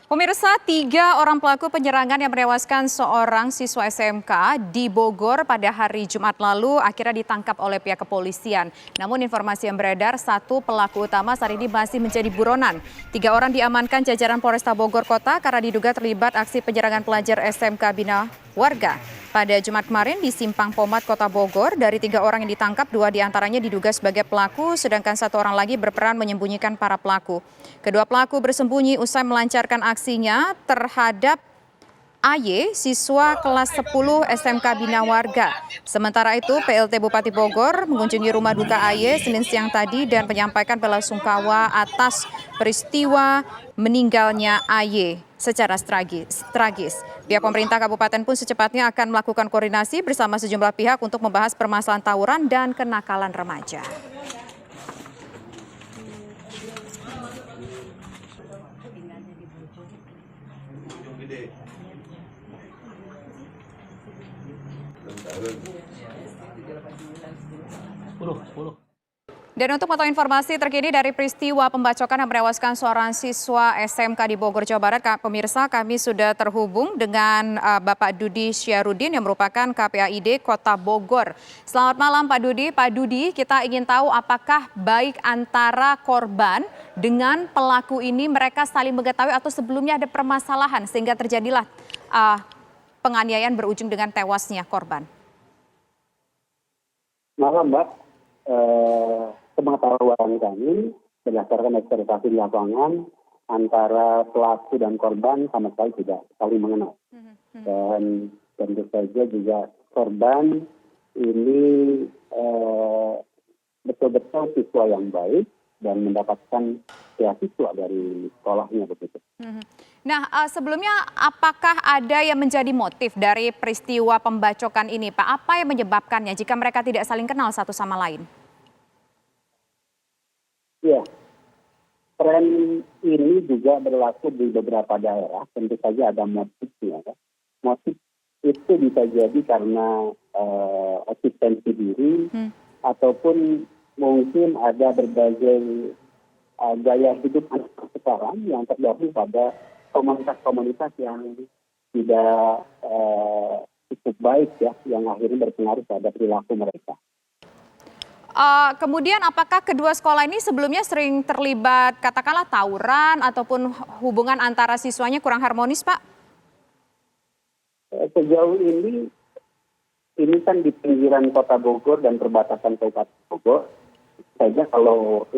Pemirsa, 3 orang pelaku penyerangan yang menewaskan seorang siswa SMK di Bogor pada hari Jumat lalu akhirnya ditangkap oleh pihak kepolisian. Namun informasi yang beredar, 1 pelaku utama saat ini masih menjadi buronan. 3 orang diamankan jajaran Polresta Bogor Kota karena diduga terlibat aksi penyerangan pelajar SMK Bina Warga. Pada Jumat kemarin di Simpang Pomat, Kota Bogor, dari 3 orang yang ditangkap, 2 diantaranya diduga sebagai pelaku, sedangkan 1 orang lagi berperan menyembunyikan para pelaku. Kedua pelaku bersembunyi usai melancarkan aksinya terhadap AY, siswa kelas 10 SMK Bina Warga. Sementara itu, PLT Bupati Bogor mengunjungi rumah duka AY Senin siang tadi dan menyampaikan belasungkawa atas peristiwa meninggalnya AY secara tragis. Pihak pemerintah kabupaten pun secepatnya akan melakukan koordinasi bersama sejumlah pihak untuk membahas permasalahan tawuran dan kenakalan remaja. Dan untuk mengetahui informasi terkini dari peristiwa pembacokan yang menewaskan seorang siswa SMK di Bogor, Jawa Barat, pemirsa, kami sudah terhubung dengan Bapak Dudi Syarudin yang merupakan KPAID Kota Bogor. Selamat malam Pak Dudi. Pak Dudi, kita ingin tahu apakah baik antara korban dengan pelaku ini mereka saling mengetahui atau sebelumnya ada permasalahan sehingga terjadilah penganiayaan berujung dengan tewasnya korban. Malam Mbak, sepengetahuan kami berdasarkan observasi di lapangan antara pelaku dan korban sama sekali tidak saling mengenal. Dan tentu saja juga korban ini betul-betul siswa yang baik dan mendapatkan beasiswa dari sekolahnya begitu. Nah, sebelumnya apakah ada yang menjadi motif dari peristiwa pembacokan ini, Pak? Apa yang menyebabkannya jika mereka tidak saling kenal satu sama lain? Ya, tren ini juga berlaku di beberapa daerah. Tentu saja ada motifnya. Ya. Motif itu bisa jadi karena eksistensi diri ataupun mungkin ada berbagai gaya hidup anak sekarang yang tergabung pada komunitas-komunitas yang tidak cukup baik ya, yang akhirnya berpengaruh pada perilaku mereka. Kemudian apakah kedua sekolah ini sebelumnya sering terlibat katakanlah tawuran ataupun hubungan antara siswanya kurang harmonis, Pak? Sejauh ini kan di pinggiran Kota Bogor dan perbatasan Kabupaten Bogor. Saja kalau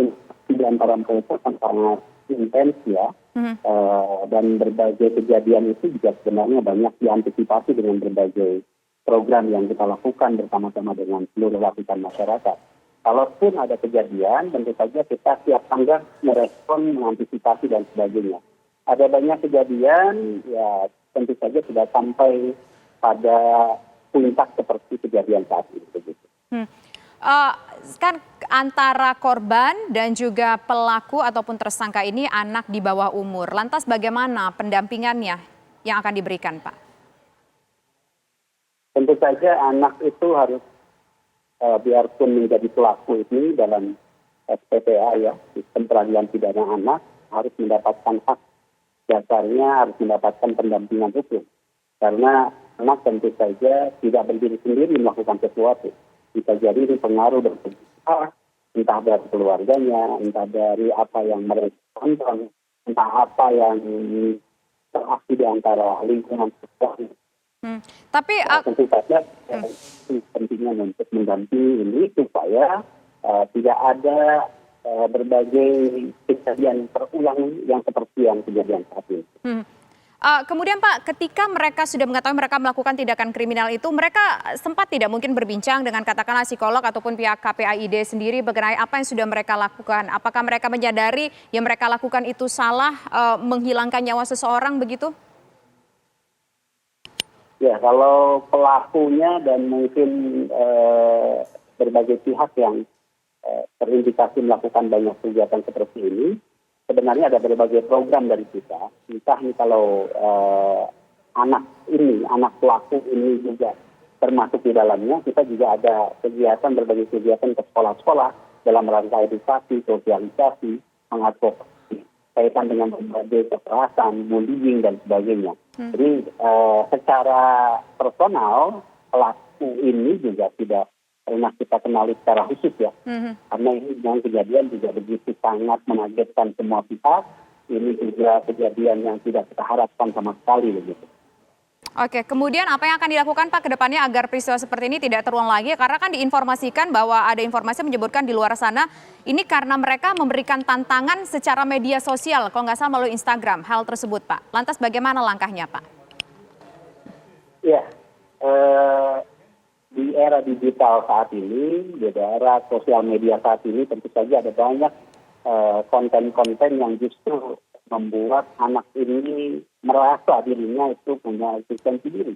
di antara mereka kan sangat intens ya, dan berbagai kejadian itu juga sebenarnya banyak diantisipasi dengan berbagai program yang kita lakukan bersama-sama dengan seluruh lapisan masyarakat. Kalaupun ada kejadian, tentu saja kita siap tanggap, merespon, mengantisipasi dan sebagainya. Ada banyak kejadian, ya tentu saja tidak sampai pada puncak seperti kejadian saat ini. Kan antara korban dan juga pelaku ataupun tersangka ini anak di bawah umur. Lantas bagaimana pendampingannya yang akan diberikan, Pak? Tentu saja anak itu harus biarpun menjadi pelaku ini dalam SPPA ya, sistem peradilan pidana anak, harus mendapatkan hak dasarnya, harus mendapatkan pendampingan hukum. Karena anak tentu saja tidak berdiri sendiri melakukan sesuatu. Bisa jadi ini pengaruh dari entah dari keluarganya, entah dari apa yang mereka tonton, entah apa yang teraksi di antara lingkungan sosial. Tapi tentu saja pentingnya untuk mendampingi ini supaya tidak ada berbagai kejadian terulang yang seperti yang kejadian saat ini. Kemudian Pak, ketika mereka sudah mengetahui mereka melakukan tindakan kriminal itu, mereka sempat tidak mungkin berbincang dengan katakanlah psikolog ataupun pihak KPAID sendiri mengenai apa yang sudah mereka lakukan? Apakah mereka menyadari yang mereka lakukan itu salah, menghilangkan nyawa seseorang begitu? Ya, kalau pelakunya dan mungkin berbagai pihak yang terindikasi melakukan banyak kegiatan seperti ini, sebenarnya ada berbagai program dari kita. Entah nih kalau anak pelaku ini juga termasuk di dalamnya, kita juga ada berbagai kegiatan ke sekolah-sekolah dalam rangka edukasi, sosialisasi, mengadvokasi. kaitan dengan berbagai kekerasan, bullying dan sebagainya. Jadi secara personal pelaku ini juga tidak pernah kita kenali secara khusus ya. Karena ini yang kejadian juga begitu sangat mengagetkan semua pihak. Ini juga kejadian yang tidak kita harapkan sama sekali begitu. Oke, kemudian apa yang akan dilakukan Pak ke depannya agar peristiwa seperti ini tidak terulang lagi? Karena kan diinformasikan bahwa ada informasi menyebutkan di luar sana ini karena mereka memberikan tantangan secara media sosial, kalau nggak salah melalui Instagram, hal tersebut Pak. Lantas bagaimana langkahnya Pak? Ya, di era digital saat ini, di era sosial media saat ini tentu saja ada banyak konten-konten yang justru membuat anak ini merasa dirinya itu punya eksistensi diri.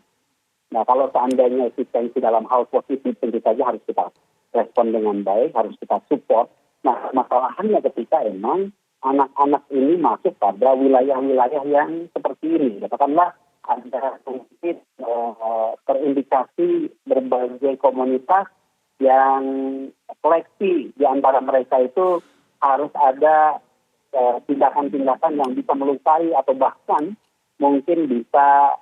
Nah, kalau seandainya eksistensi dalam hal positif tentu saja harus kita respon dengan baik, harus kita support. Nah, masalahnya ketika emang anak-anak ini masuk pada wilayah-wilayah yang seperti ini. Katakanlah ada mungkin terindikasi berbagai komunitas yang seleksi di antara mereka itu harus ada tindakan-tindakan yang bisa melukai atau bahkan mungkin bisa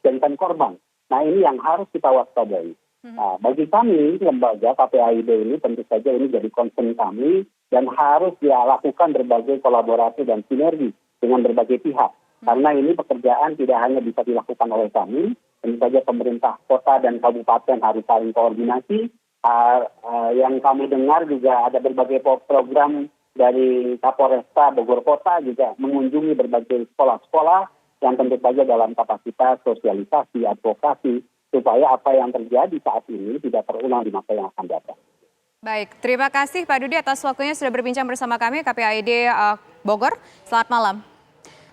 jadikan korban. Nah, ini yang harus kita waspadai. Nah, bagi kami, lembaga KPAID ini tentu saja ini jadi concern kami dan harus dilakukan berbagai kolaborasi dan sinergi dengan berbagai pihak. Karena ini pekerjaan tidak hanya bisa dilakukan oleh kami, tentu saja pemerintah kota dan kabupaten harus saling koordinasi. Yang kami dengar juga ada berbagai program dari Kapolresta Bogor Kota juga mengunjungi berbagai sekolah-sekolah yang tentu saja dalam kapasitas sosialisasi, advokasi, supaya apa yang terjadi saat ini tidak terulang di masa yang akan datang. Baik, terima kasih Pak Dudi atas waktunya sudah berbincang bersama kami KPAID Bogor. Selamat malam.